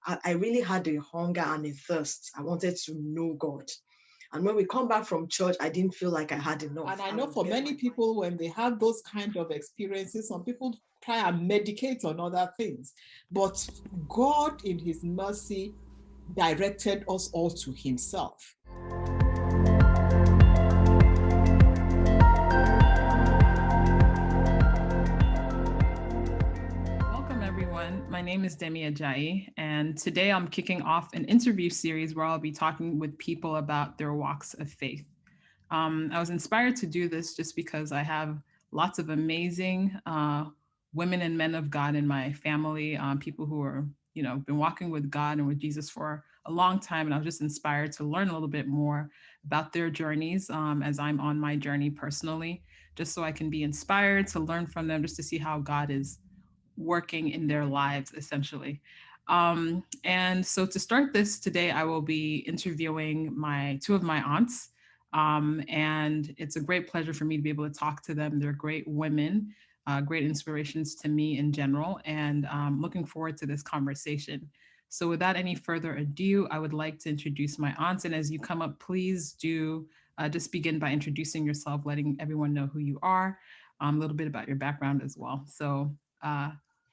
I really had a hunger and a thirst. I wanted to know God. And when we come back from church, I didn't feel like I had enough. And I know for many people, when they have those kind of experiences, some people try and medicate on other things. But God, in his mercy, directed us all to himself. Welcome, everyone. My name is Demi Ajayi, and today I'm kicking off an interview series where I'll be talking with people about their walks of faith. I was inspired to do this just because I have lots of amazing women and men of God in my family, people who are, been walking with God and with Jesus for a long time. And I was just inspired to learn a little bit more about their journeys as I'm on my journey personally, just so I can be inspired to learn from them, just to see how God is working in their lives, essentially. And so to start this today, I will be interviewing two of my aunts. And it's a great pleasure for me to be able to talk to them. They're great women, great inspirations to me in general, and looking forward to this conversation. So without any further ado, I would like to introduce my aunts. And as you come up, please do just begin by introducing yourself, letting everyone know who you are, a little bit about your background as well. So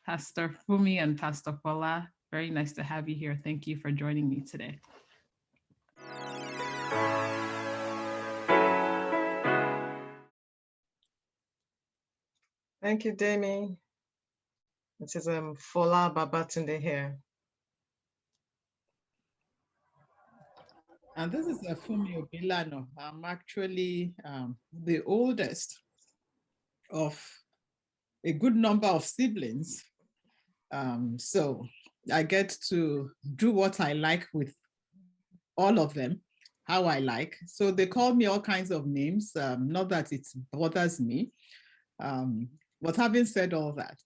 Pastor Fumi and Pastor Fola, very nice to have you here. Thank you for joining me today. Thank you, Demi. This is Fola Babatunde here. And this is Fumi Obilano. I'm actually the oldest of a good number of siblings. So I get to do what I like with all of them, how I like. So they call me all kinds of names, not that it bothers me. But having said all that,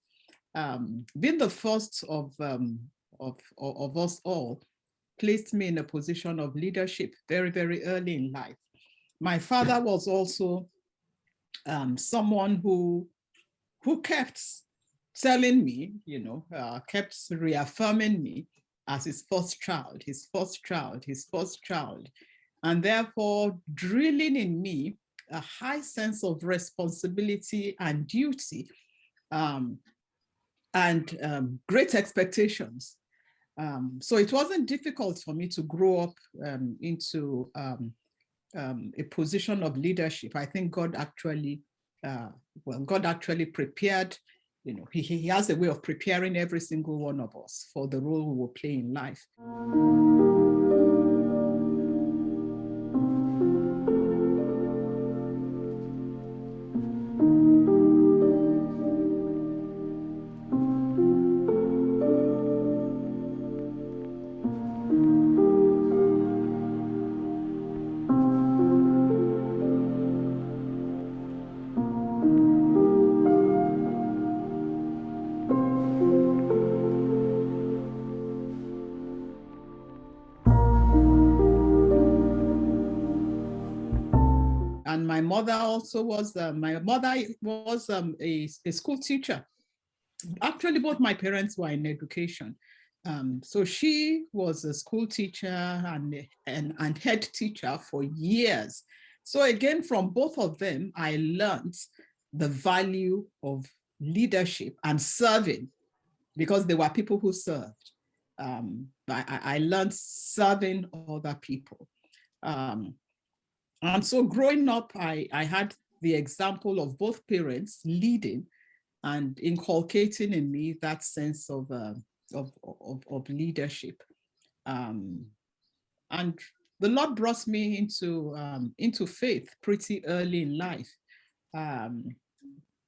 being the first of us all placed me in a position of leadership very, very early in life. My father was also someone who kept telling me, kept reaffirming me as his first child, his first child, his first child, and therefore drilling in me a high sense of responsibility and duty, and great expectations. So it wasn't difficult for me to grow up into a position of leadership. I think God actually, God actually prepared, he has a way of preparing every single one of us for the role we will play in life. And my mother also was, a school teacher. Actually, both my parents were in education. So she was a school teacher and head teacher for years. So again, from both of them, I learned the value of leadership and serving, because they were people who served. I learned serving other people. And so growing up, I had the example of both parents leading and inculcating in me that sense of leadership. And the Lord brought me into faith pretty early in life.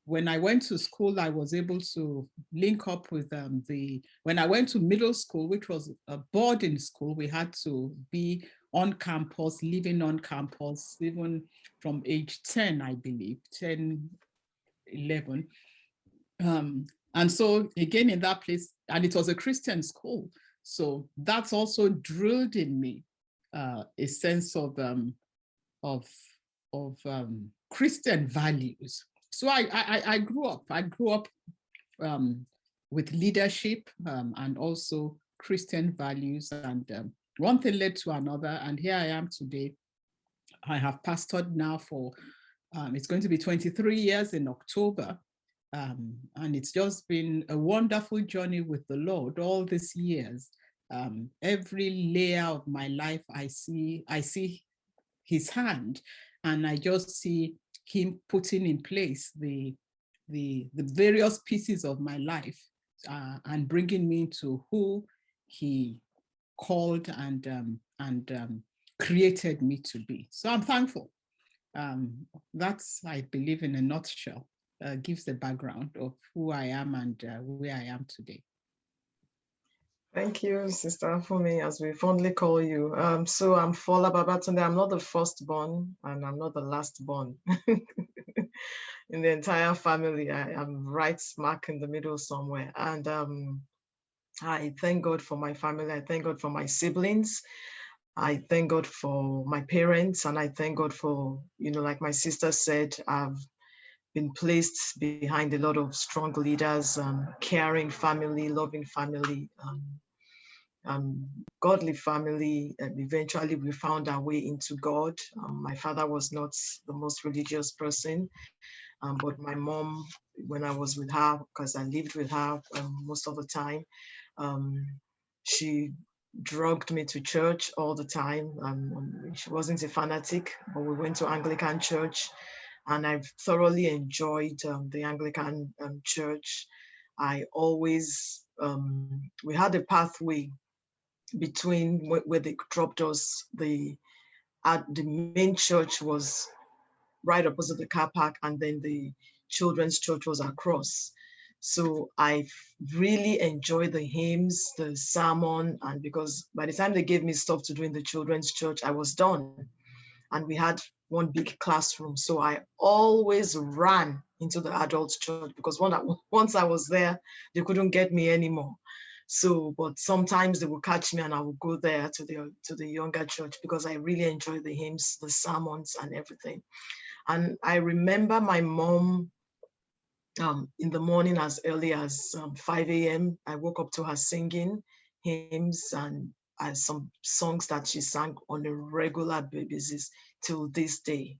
When I went to school, I was able to link up with when I went to middle school, which was a boarding school, we had to be on campus, living on campus, even from age 10, I believe, 10, 11. And so again, in that place, and it was a Christian school. So that's also drilled in me a sense of Christian values. So I grew up with leadership and also Christian values, and one thing led to another, and here I am today. I have pastored now for, it's going to be 23 years in October, and it's just been a wonderful journey with the Lord all these years. Every layer of my life, I see his hand, and I just see him putting in place the various pieces of my life, and bringing me to who he called and created me to be. So I'm thankful. That's, I believe, in a nutshell, gives the background of who I am and where I am today. Thank you, Sister Fumi, as we fondly call you. So I'm Fola Babatunde. I'm not the firstborn, and I'm not the lastborn. In the entire family, I am right smack in the middle somewhere. And I thank God for my family. I thank God for my siblings. I thank God for my parents, and I thank God for, like my sister said, I've been placed behind a lot of strong leaders, caring family, loving family, godly family, and eventually we found our way into God. My father was not the most religious person, but my mom, when I was with her, because I lived with her most of the time, she drugged me to church all the time. She wasn't a fanatic, but we went to Anglican church, and I've thoroughly enjoyed the Anglican church. I always, we had a pathway between where they dropped us. The main church was right opposite the car park, and then the children's church was across. So I really enjoyed the hymns, the sermon, and because by the time they gave me stuff to do in the children's church, I was done. And we had one big classroom. So I always ran into the adult church, because once I was there, they couldn't get me anymore. So, but sometimes they would catch me and I would go there to the younger church, because I really enjoyed the hymns, the sermons, and everything. And I remember my mom, in the morning, as early as 5 a.m., I woke up to her singing hymns and some songs that she sang on a regular basis till this day.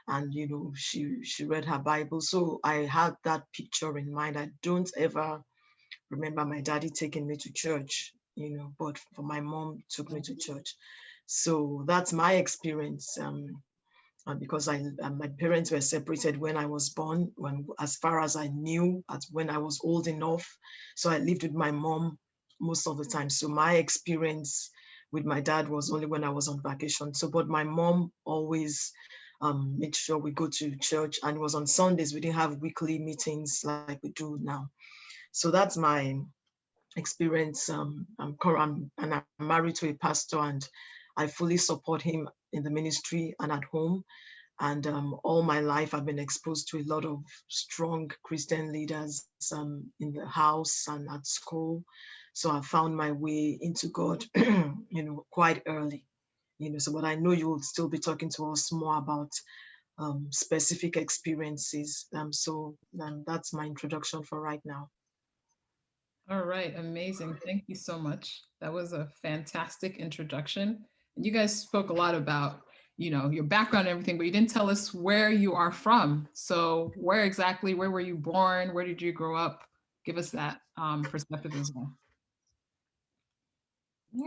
And, she read her Bible. So I had that picture in mind. I don't ever remember my daddy taking me to church, but for my mom took me to church. So that's my experience. Because my parents were separated when I was born, as far as I knew, when I was old enough. So I lived with my mom most of the time. So my experience with my dad was only when I was on vacation. So, but my mom always made sure we go to church, and it was on Sundays. We didn't have weekly meetings like we do now. So that's my experience. I'm married to a pastor, and I fully support him in the ministry and at home. And all my life, I've been exposed to a lot of strong Christian leaders in the house and at school. So I found my way into God, quite early. So, but I know you will still be talking to us more about specific experiences. So that's my introduction for right now. All right, amazing. Thank you so much. That was a fantastic introduction. And you guys spoke a lot about, your background and everything, but you didn't tell us where you are from. So where were you born? Where did you grow up? Give us that perspective as well.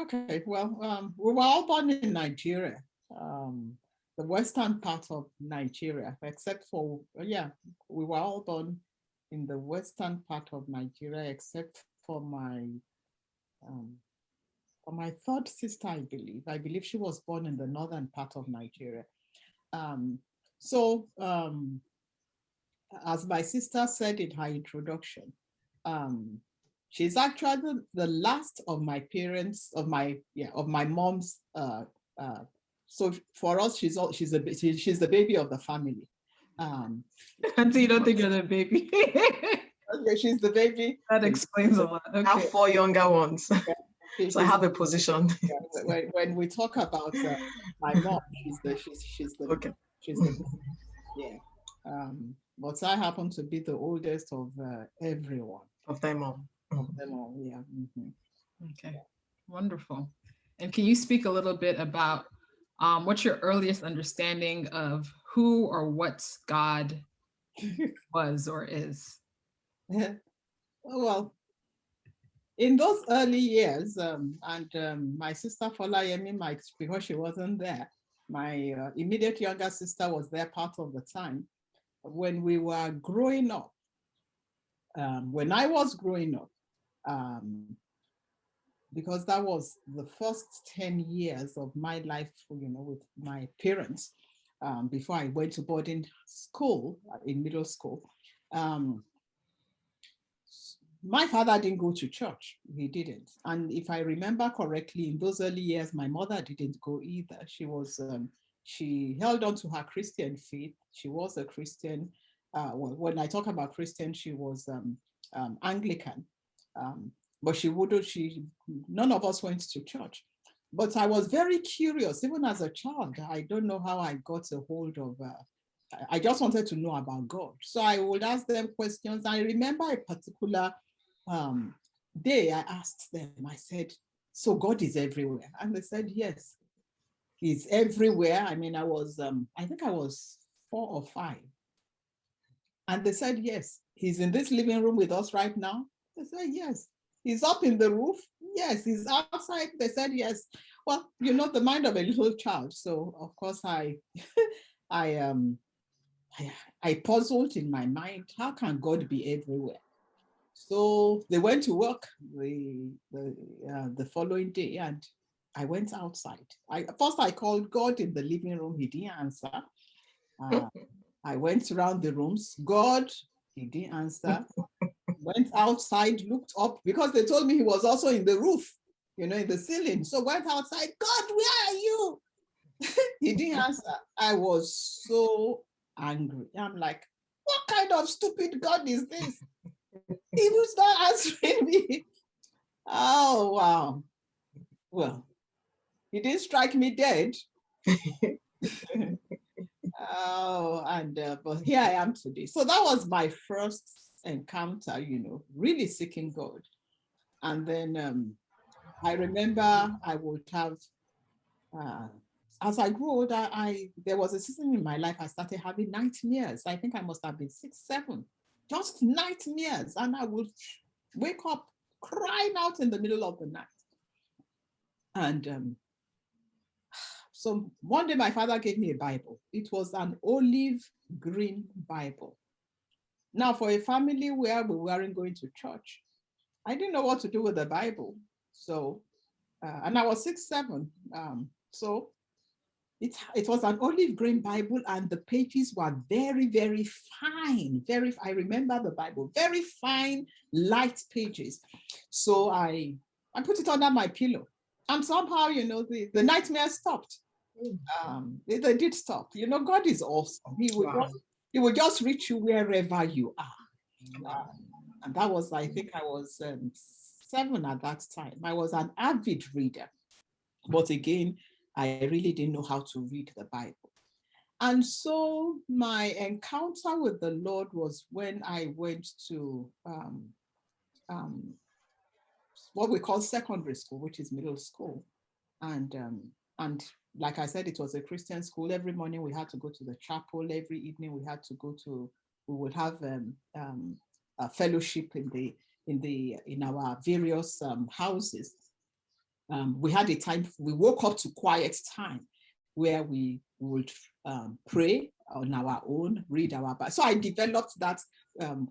Okay, well, we were all born in Nigeria, the western part of Nigeria, except for, we were all born in the western part of Nigeria, except for my third sister, I believe. I believe she was born in the northern part of Nigeria. As my sister said in her introduction, she's actually the last of my parents, of my mom's. So for us, she's the baby of the family. Until you don't think you're the baby. Okay, she's the baby. That explains a lot. Okay. I have 4 younger ones. Yeah. So I have a position. Yeah, when we talk about my mom, she's the Okay. Yeah. But I happen to be the oldest of everyone. Of them all. Of them all, yeah. Mm-hmm. Okay. Wonderful. And can you speak a little bit about what's your earliest understanding of who or what God was or is? Well, in those early years, my sister Folayemi, because she wasn't there, my immediate younger sister was there part of the time. When we were growing up, when I was growing up, because that was the first 10 years of my life, with my parents, before I went to boarding school in middle school. My father didn't go to church. He didn't. And if I remember correctly, in those early years, my mother didn't go either. She held on to her Christian faith. She was a Christian. When I talk about Christian, she was Anglican. But none of us went to church. But I was very curious, even as a child. I don't know how I got a hold of, I just wanted to know about God. So I would ask them questions. I remember a particular day I asked them, I said, so God is everywhere? And they said, yes, he's everywhere. I mean, I think I was 4 or 5. And they said, yes, he's in this living room with us right now. They said, yes. He's up in the roof. Yes, he's outside. They said, yes. Well, the mind of a little child. So of course I puzzled in my mind, how can God be everywhere? So they went to work the following day, and I went outside. First I called God in the living room. He didn't answer. I went around the rooms. God, he didn't answer. Went outside, looked up, because they told me he was also in the roof, in the ceiling. So went outside, God, where are you? He didn't answer. I was so angry. I'm like, what kind of stupid God is this? He was not answering me. Oh, wow. Well, he didn't strike me dead. But here I am today. So that was my first encounter, really seeking God. And then I remember I would have, as I grew older, there was a season in my life I started having nightmares. I think I must have been 6, 7, just nightmares. And I would wake up crying out in the middle of the night. And so one day my father gave me a Bible. It was an olive green Bible. Now, for a family where we weren't going to church, I didn't know what to do with the Bible. So, and I was 6, 7. So it was an olive green Bible, and the pages were very, very fine. I remember the Bible, very fine, light pages. So I put it under my pillow. And somehow, the nightmare stopped. They did stop. God is awesome. He will just reach you wherever you are. And that was, I think I was 7 at that time. I was an avid reader. But again, I really didn't know how to read the Bible. And so my encounter with the Lord was when I went to what we call secondary school, which is middle school. And like I said, it was a Christian school. Every morning we had to go to the chapel. Every evening we would have a fellowship in our various houses. We had a time, we woke up to quiet time where we would pray on our own, read our Bible. So I developed that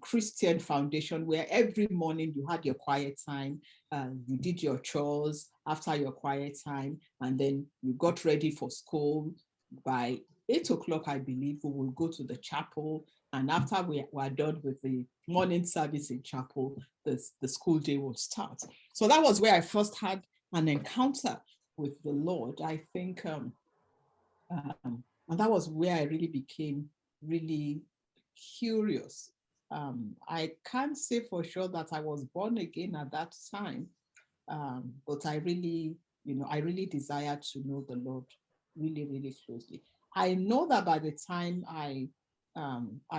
Christian foundation where every morning you had your quiet time, you did your chores after your quiet time, and then you got ready for school. By 8 o'clock, I believe, we will go to the chapel. And after we were done with the morning service in chapel, the school day will start. So that was where I first had an encounter with the Lord. I think, and that was where I really became really curious. I can't say for sure that I was born again at that time, but I really desired to know the Lord really, really closely. I know that by the time I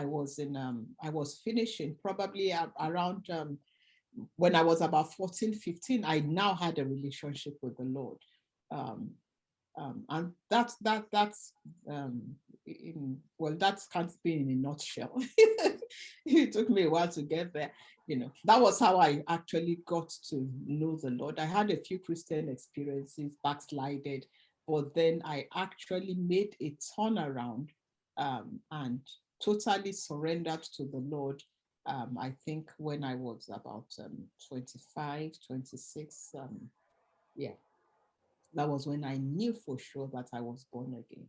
was finishing, probably around when I was about 14, 15, I now had a relationship with the Lord. And that's well, that can't be in a nutshell. It took me a while to get there. That was how I actually got to know the Lord. I had a few Christian experiences, backslided, but then I actually made a turnaround and totally surrendered to the Lord. I think when I was about 25, 26, yeah, that was when I knew for sure that I was born again.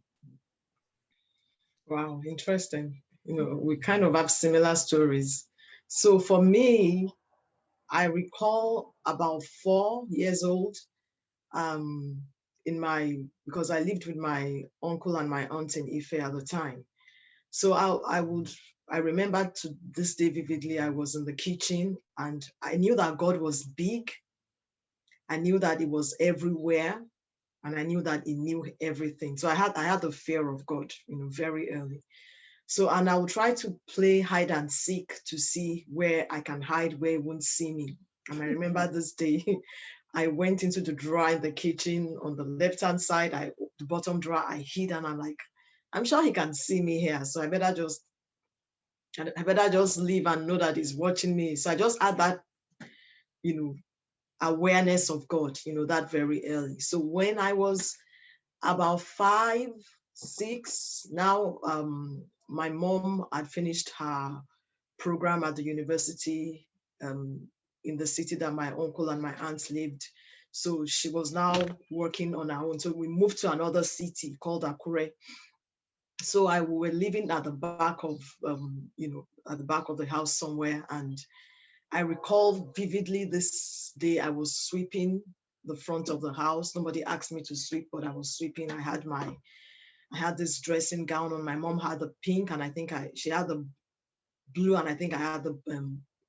Wow, interesting. We kind of have similar stories. So for me, I recall about 4 years old, because I lived with my uncle and my aunt in Ife at the time. So I remember to this day vividly, I was in the kitchen and I knew that God was big. I knew that He was everywhere, and I knew that He knew everything. So I had the fear of God, very early. So, and I would try to play hide and seek to see where I can hide, where He won't see me. And I remember this day, I went into the drawer in the kitchen on the left-hand side, the bottom drawer, I hid, and I'm like, I'm sure He can see me here. So I better just leave and know that He's watching me. So I just had that, awareness of God, that very early. So when I was about 5, 6, now my mom had finished her program at the university in the city that my uncle and my aunt lived. So she was now working on her own. So we moved to another city called Akure. So we were living at the back of, at the back of the house somewhere. And I recall vividly this day I was sweeping the front of the house. Nobody asked me to sweep, but I was sweeping. I had this dressing gown on. My mom had the pink, and I think she had the blue, and I think I had the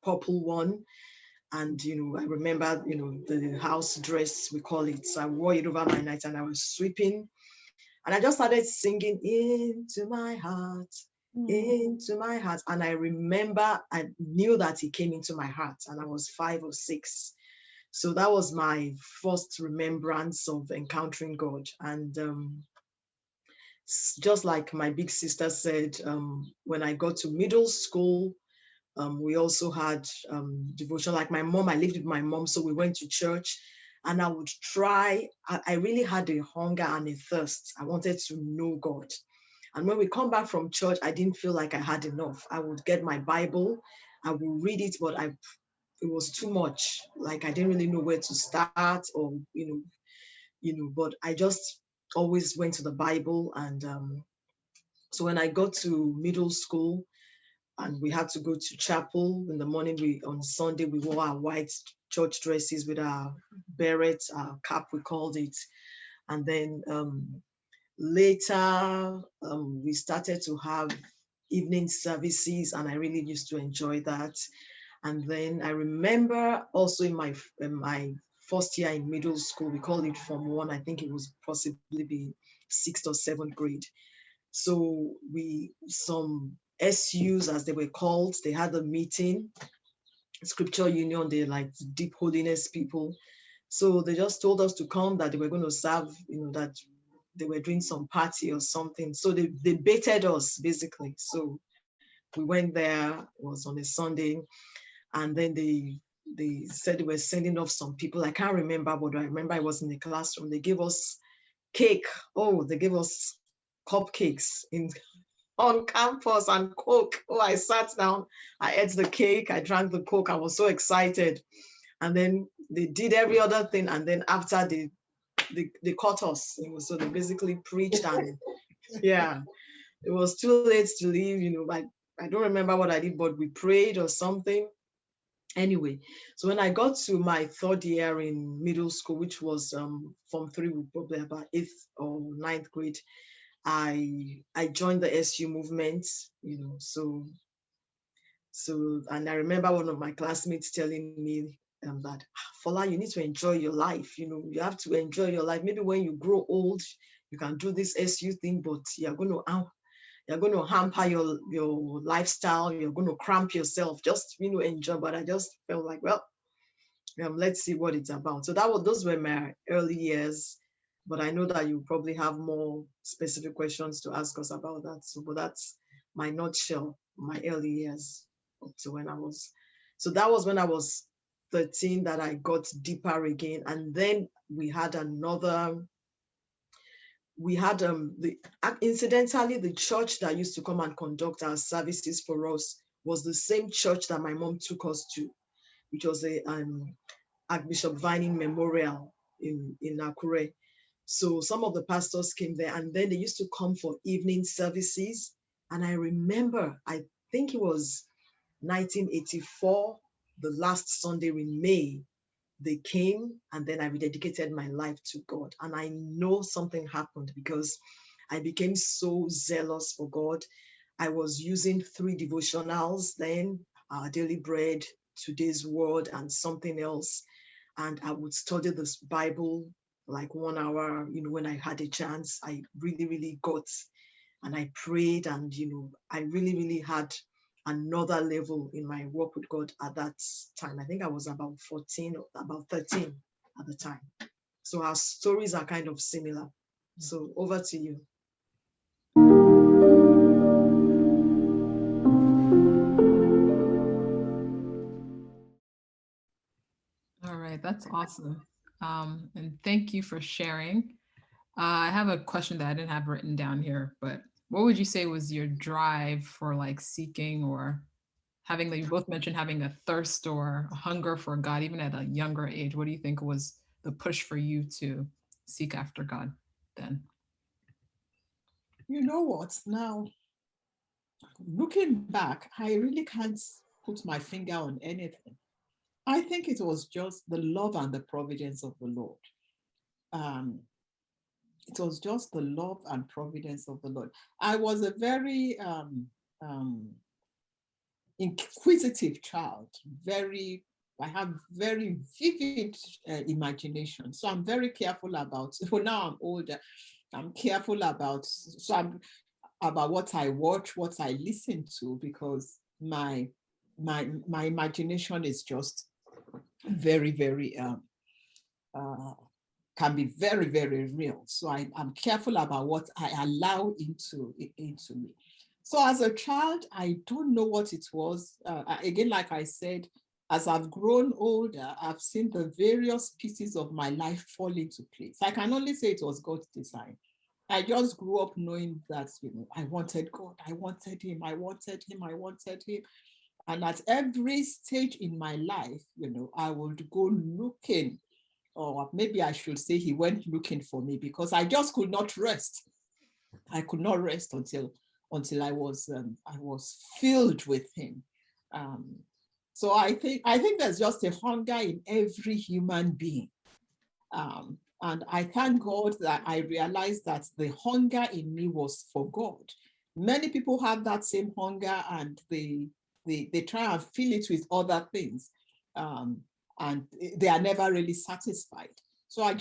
purple one. And I remember the house dress, we call it. So I wore it over my night, and I was sweeping, and I just started singing into my heart, into my heart. And I remember I knew that He came into my heart, and I was 5 or 6. So that was my first remembrance of encountering God. And just like my big sister said, when I got to middle school, we also had devotion. Like my mom, I lived with my mom, so we went to church, and I would try. I really had a hunger and a thirst. I wanted to know God. And when we come back from church, I didn't feel like I had enough. I would get my Bible, I would read it, but it was too much. Like I didn't really know where to start, or but I just always went to the Bible. And so when I got to middle school, and we had to go to chapel in the morning, on Sunday we wore our white church dresses with our beret, our cap, we called it. And then later we started to have evening services, and I really used to enjoy that. And then I remember also in my first year in middle school, we called it Form 1. I think it was possibly be 6th or 7th grade. So some SUs, as they were called, they had a meeting, Scripture Union, they like deep holiness people. So they just told us to come, that they were going to serve, that they were doing some party or something. So they baited us basically. So we went there, it was on a Sunday, and then they said they were sending off some people. I can't remember, but I remember I was in the classroom. They gave us cake. Oh, they gave us cupcakes on campus, and Coke. Oh, I sat down, I ate the cake, I drank the Coke, I was so excited. And then they did every other thing, and then after they caught us, so they basically preached, and yeah, it was too late to leave, I don't remember what I did, but we prayed or something. Anyway, so when I got to my 3rd year in middle school, which was Form 3, probably about 8th or 9th grade, I joined the SU movement, so and I remember one of my classmates telling me that, Fola, you need to enjoy your life, you have to enjoy your life. Maybe when you grow old, you can do this SU thing, but you're going to hamper your lifestyle, you're going to cramp yourself, just enjoy. But I just felt like, well, let's see what it's about. So those were my early years, but I know that you probably have more specific questions to ask us about that. So, but that's my nutshell, my early years up to when I was. So that was when I was 13 that I got deeper again, and then we had another. We had incidentally, the church that used to come and conduct our services for us was the same church that my mom took us to, which was a Archbishop Vining Memorial in Akure. So some of the pastors came there, and then they used to come for evening services. And I remember, I think it was 1984, the last Sunday in May, they came, and then I rededicated my life to God. And I know something happened because I became so zealous for God. I was using 3 devotionals then, Daily Bread, Today's Word, and something else. And I would study this Bible like 1 hour, when I had a chance. I really, really got, and I prayed, and, I really, really had another level in my work with God at that time. I think I was about 14 or about 13 at the time. So our stories are kind of similar. So over to you. All right, that's awesome. And thank you for sharing. I have a question that I didn't have written down here, but what would you say was your drive for like seeking or having, like you both mentioned, having a thirst or a hunger for God, even at a younger age? What do you think was the push for you to seek after God then? You know what? Now, looking back, I really can't put my finger on anything. I think it was just the love and the providence of the Lord. It was just the love and providence of the Lord. I was a very inquisitive child, I have very vivid imagination. So I'm very careful about, well, now I'm older, I'm careful about, about what I watch, what I listen to, because my imagination is just very, very, can be very, very real. So I'm careful about what I allow into me. So as a child, I don't know what it was. Again, like I said, as I've grown older, I've seen the various pieces of my life fall into place. I can only say it was God's design. I just grew up knowing that, I wanted God, I wanted him, I wanted him, I wanted him. And at every stage in my life, I would go looking, or maybe I should say he went looking for me, because I just could not rest. I could not rest until I was filled with him. So I think there's just a hunger in every human being. And I thank God that I realized that the hunger in me was for God. Many people have that same hunger, and they try and fill it with other things. And they are never really satisfied. So I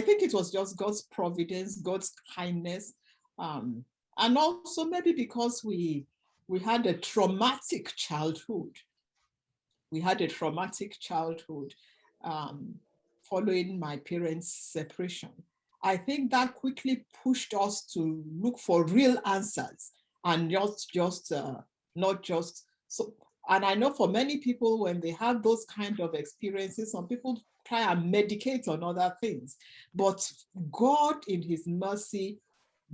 think it was just God's providence, God's kindness, and also maybe because we had a traumatic childhood. We had a traumatic childhood following my parents' separation. I think that quickly pushed us to look for real answers, and not just so. And I know for many people, when they have those kind of experiences, some people try and medicate on other things. But God, in his mercy,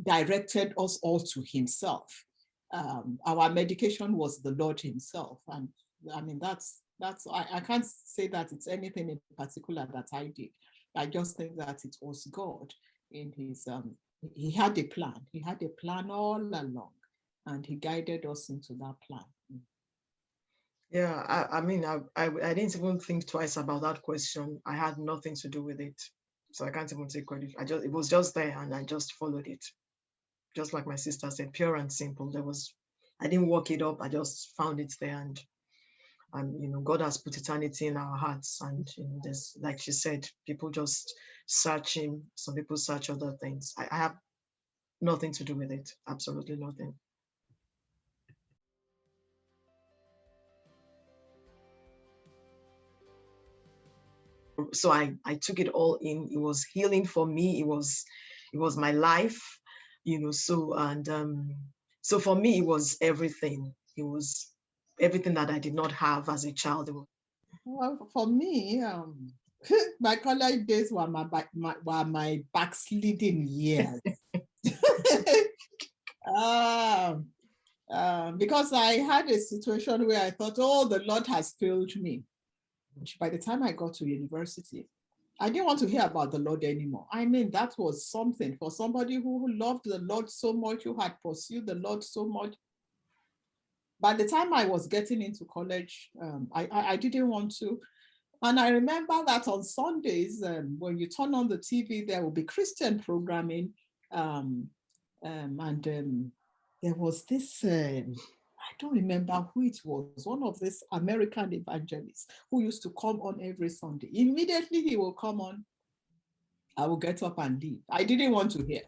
directed us all to himself. Our medication was the Lord himself. And I mean, I can't say that it's anything in particular that I did. I just think that it was God in his, he had a plan. He had a plan all along, and he guided us into that plan. Yeah, I mean, I didn't even think twice about that question. I had nothing to do with it. So I can't even take credit. It was just there, and I just followed it. Just like my sister said, pure and simple. I didn't work it up. I just found it there, and God has put eternity in our hearts. And there's, like she said, people just search him. Some people search other things. I have nothing to do with it. Absolutely nothing. so I took it all in. It was healing for me. It was my life, so, and so for me it was everything. It was everything that I did not have as a child. Well, for me, my college days were my backsliding years. Because I had a situation where I thought, oh, the Lord has failed me. By the time I got to university, I didn't want to hear about the Lord anymore. I mean, that was something for somebody who loved the Lord so much, who had pursued the Lord so much. By the time I was getting into college, I didn't want to. And I remember that on Sundays, when you turn on the TV, there will be Christian programming. There was this, I don't remember who it was, one of these American evangelists who used to come on every Sunday. Immediately he will come on, I will get up and leave. I didn't want to hear.